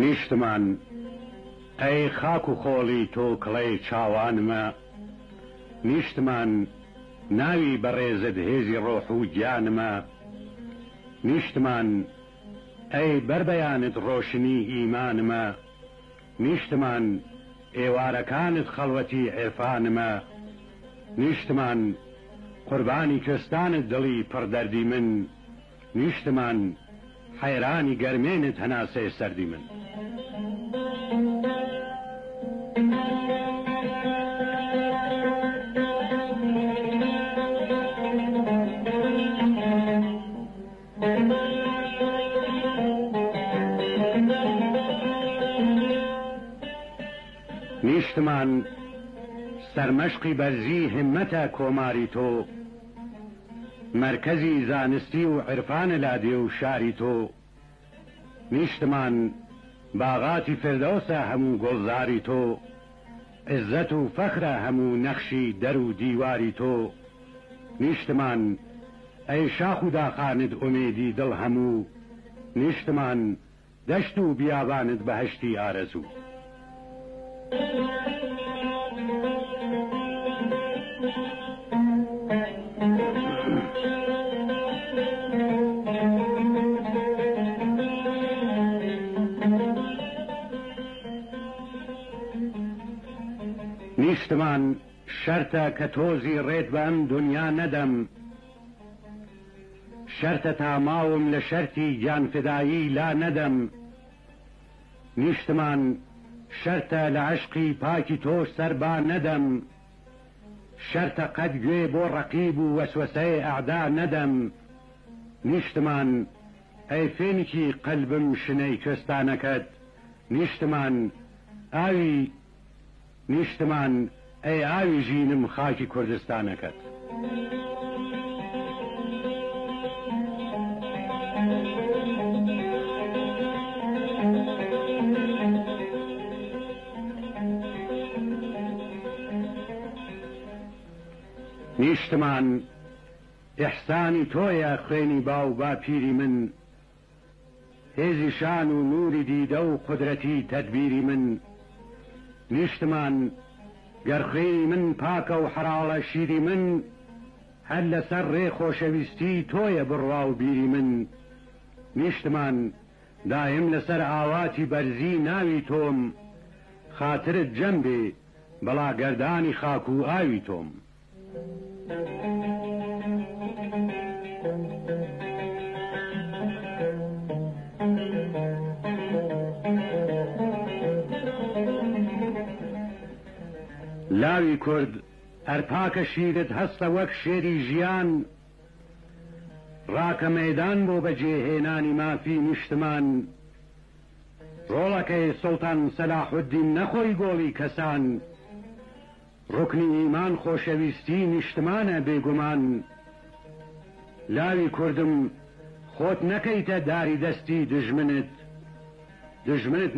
نیشتمان ئەی خاک و خۆڵی تۆ کڵەی چاوانمە، نیشتمان ناوی بەڕێزت هێزی ڕۆح و گیانمە، نیشتمان ئەی بربەیانت ڕۆشنی ئیمانمە، نیشتمان ئێوارەکانت خەڵوەتی عێرفانمە، نیشتمان قوربانی کوێستانت دڵی پڕدەردی من، نیشتمان حەیرانی گەرمێنت هەناسێ سەردی من. نیشتمان سەرمەشقی بەرزی همەتە کۆماری تۆ، مرکزی زانستی و عرفانە لادێ و شاری تۆ، نیشتمان باغاتی فردەوسە هەموو گۆڵزاری تۆ، عزەت و فەخرە هەموو نەخشی دەر و دیواری تۆ، نیشتمان ئەی شاخ و داخانت ئومێدی دڵ هەموو، نیشتمان دەشت و بیابانت بەهەشتی ئارەزوو. نیشتمان شەرتە کە تۆزی ڕێت بە ئەم دنیا نەدەم، شەرتە تا ماوم لە شەرتی گیانفدایی لا نەدەم، نیشتمان شەرتە لە عشقی پاکی تۆ سەربا نەدەم، شەرتە قەت گوێ بۆ ڕەقیب و وەسوەسەی ئەعدا نەدەم، نیشتمان ئەی فێنکی قەلبم شنەی کوێستانەکەت، نیشتمان ئاوی نیشتمان ئەی ئاوی ژینم خاکی کوردستانەکەت. نیشتمان ئیحسانی تۆیە خوێنی باو با پیری من، هێزی شان و نوری دیدە و قودرەتی تەدبیری من، نیشتمان گەرخوێنی من پاکە و حەراڵە شیری من، هەر لەسەر ڕێ خۆشەویستی تۆیە بڕوا و بیری من، نیشتمان دایم لەسەر ئاواتی بەرزی ناوی تۆم، خاترت جەمبێ بەڵا گەردانی خاک و ئاوی تۆم. لاوی کورد ئەرپاکە شیرت هەستە وەک شێری ژیان، ڕاکە مەیدان بۆ بەجێهێنانی مافی نیشتمان، ڕۆڵەکەی سوڵتان سەلاحوددین نەخۆی گۆڵی کەسان، ڕوکنی ئیمان خۆشەویستی نیشتمانە بێگومان، لاوی کوردم خۆت نەکەیتە داری دەستی دژمنت، دژمنت